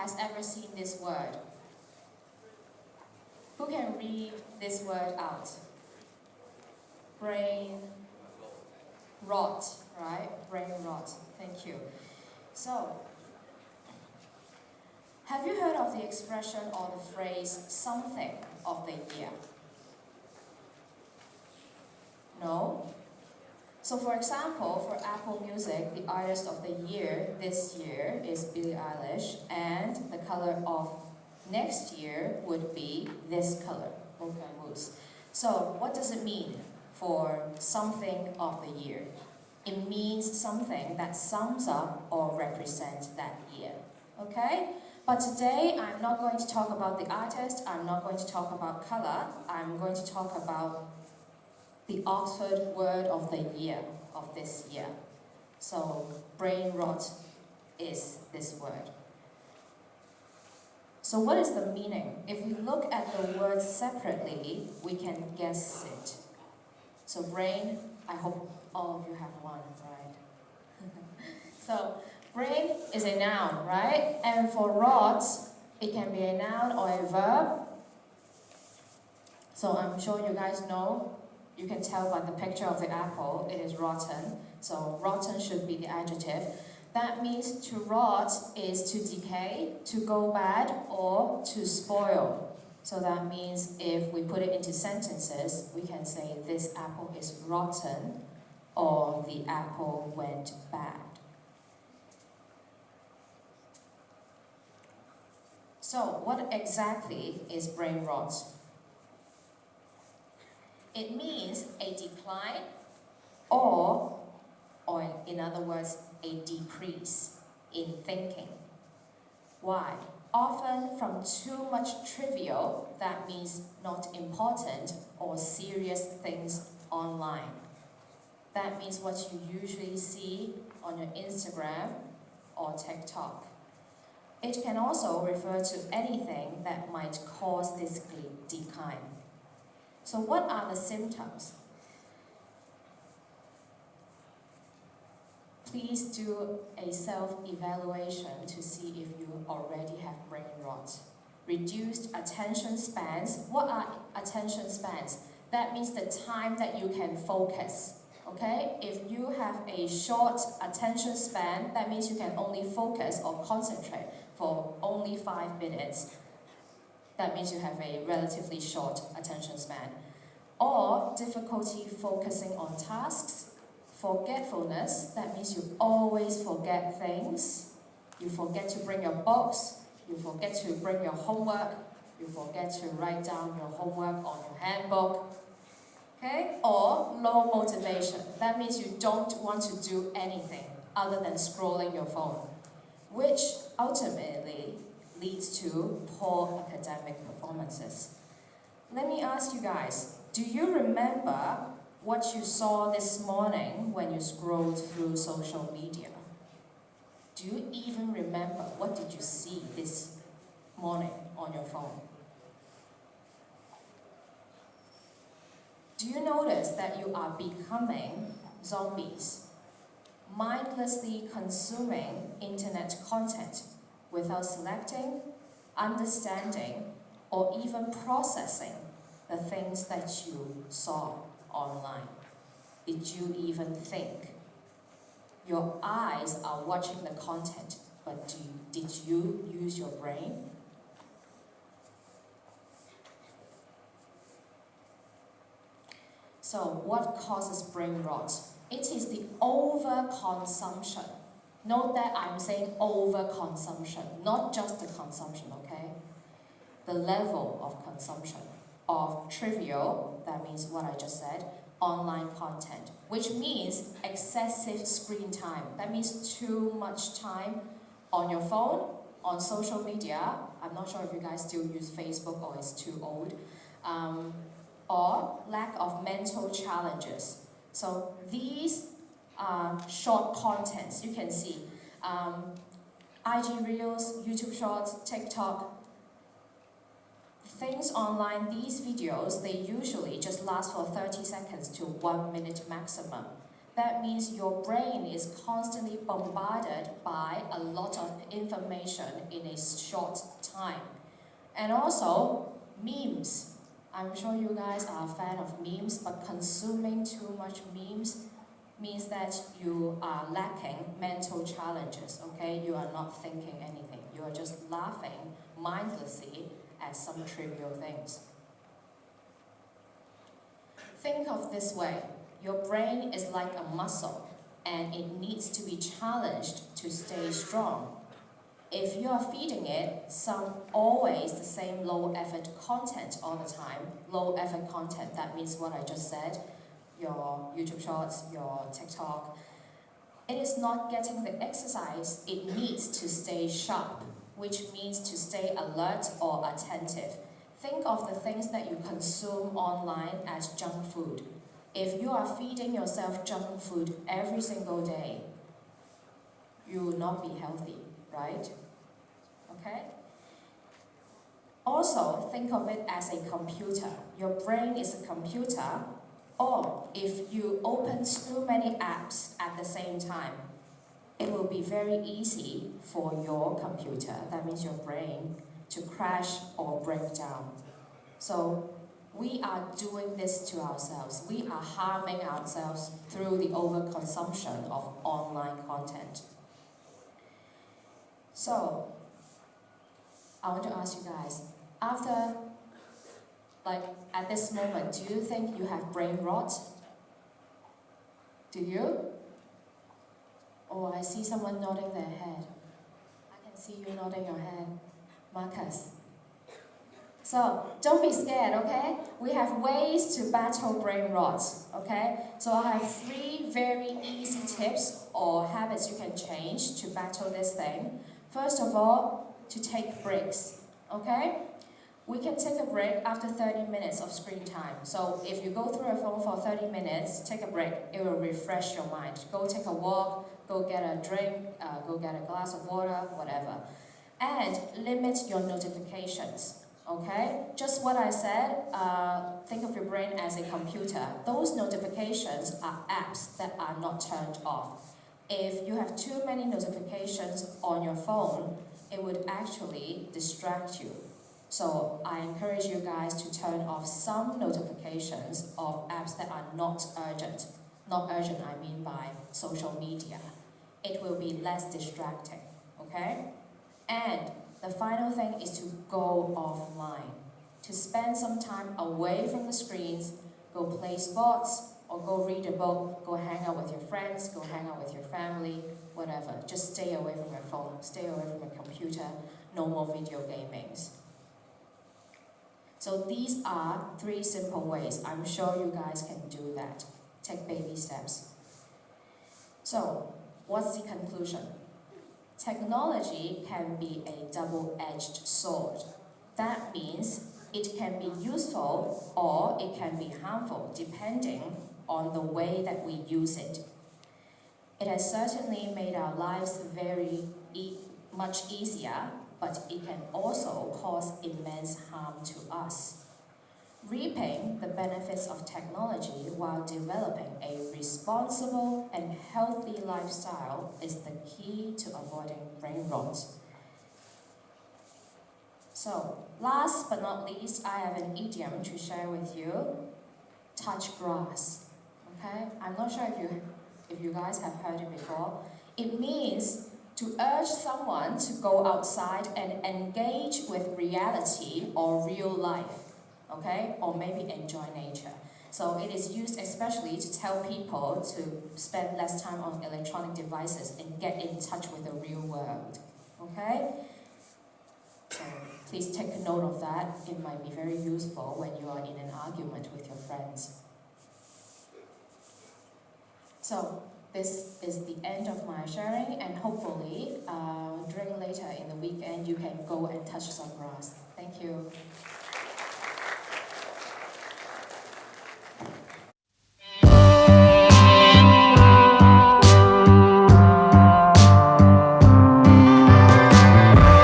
has ever seen this word? Who can read this word out? Brain rot, right? Brain rot. Thank you. So, have you heard of the expression or the phrase something of the year? No? So for example, for Apple Music, the artist of the year this year is Billie Eilish, and the color of next year would be this color, Mocha Mousse. So what does it mean for something of the year? It means something that sums up or represents that year. Okay? But today I'm not going to talk about the artist, I'm not going to talk about color, I'm going to talk about the Oxford word of the year of this year. So brain rot is this word. So what is the meaning? If we look at the words separately, we can guess it. So brain, I hope all of you have one, right? So brain is a noun, right? And for rot, it can be a noun or a verb. So I'm sure you guys know, you can tell by the picture of the apple, it is rotten. So rotten should be the adjective. That means to rot is to decay, to go bad, or to spoil. So that means if we put it into sentences, we can say this apple is rotten, or the apple went bad. So what exactly is brain rot? It means a decline or in other words, a decrease in thinking. Why? Often from too much trivial, that means not important or serious things online. That means what you usually see on your Instagram or TikTok. It can also refer to anything that might cause this decline. So what are the symptoms? Please do a self-evaluation to see if you already have brain rot. Reduced attention spans. What are attention spans? That means the time that you can focus. Okay? If you have a short attention span, that means you can only focus or concentrate for only 5 minutes. That means you have a relatively short attention span. Or difficulty focusing on tasks. Forgetfulness, that means you always forget things. You forget to bring your books, you forget to bring your homework, you forget to write down your homework on your handbook. Okay? Or low motivation, that means you don't want to do anything other than scrolling your phone, which ultimately leads to poor academic performances. Let me ask you guys, do you remember what you saw this morning when you scrolled through social media? Do you even remember what did you see this morning on your phone? Do you notice that you are becoming zombies, mindlessly consuming internet content without selecting, understanding, or even processing the things that you saw online? Did you even think? Your eyes are watching the content, but did you use your brain? So what causes brain rot? It is the overconsumption. Note that I'm saying overconsumption, not just the consumption, okay? The level of consumption of trivial, that means what I just said, online content, which means excessive screen time. That means too much time on your phone, on social media. I'm not sure if you guys still use Facebook or it's too old. Or lack of mental challenges. So these are short contents. You can see IG Reels, YouTube Shorts, TikTok, things online, these videos, they usually just last for 30 seconds to 1 minute maximum. That means your brain is constantly bombarded by a lot of information in a short time. And also, memes. I'm sure you guys are a fan of memes, but consuming too much memes means that you are lacking mental challenges, okay? You are not thinking anything. You are just laughing mindlessly at some trivial things. Think of this way. Your brain is like a muscle, and it needs to be challenged to stay strong. If you are feeding it always the same low effort content all the time, low effort content, that means what I just said, your YouTube Shorts, your TikTok, it is not getting the exercise it needs to stay sharp, which means to stay alert or attentive. Think of the things that you consume online as junk food. If you are feeding yourself junk food every single day, you will not be healthy, right? Okay? Also, think of it as a computer. Your brain is a computer, or if you open too many apps at the same time, it will be very easy for your computer, that means your brain, to crash or break down. So we are doing this to ourselves. We are harming ourselves through the overconsumption of online content. So, I want to ask you guys, at this moment, do you think you have brain rot? Do you? Oh, I see someone nodding their head. I can see you nodding your head. Marcus. So, don't be scared, okay? We have ways to battle brain rot, okay? So I have 3 very easy tips or habits you can change to battle this thing. First of all, to take breaks, okay? We can take a break after 30 minutes of screen time. So if you go through a phone for 30 minutes, take a break. It will refresh your mind. Go take a walk, go get a drink, go get a glass of water, whatever. And limit your notifications, okay? Just what I said, think of your brain as a computer. Those notifications are apps that are not turned off. If you have too many notifications on your phone, it would actually distract you. So I encourage you guys to turn off some notifications of apps that are not urgent. Not urgent, I mean by social media. It will be less distracting, okay? And the final thing is to go offline. To spend some time away from the screens, go play sports, or go read a book, go hang out with your friends, go hang out with your family, whatever. Just stay away from your phone, stay away from your computer, no more video gamings. So these are 3 simple ways. I'm sure you guys can do that. Take baby steps. So, what's the conclusion? Technology can be a double-edged sword. That means it can be useful or it can be harmful depending on the way that we use it. It has certainly made our lives very much easier, but it can also cause immense harm to us. Reaping the benefits of technology while developing a responsible and healthy lifestyle is the key to avoiding brain rot. So, last but not least, I have an idiom to share with you. Touch grass. Okay? I'm not sure if you guys have heard it before. It means to urge someone to go outside and engage with reality or real life, okay? Or maybe enjoy nature. So it is used especially to tell people to spend less time on electronic devices and get in touch with the real world, okay? So please take a note of that. It might be very useful when you are in an argument with your friends. So this is the end of my sharing, and hopefully during later in the weekend you can go and touch some grass. Thank you.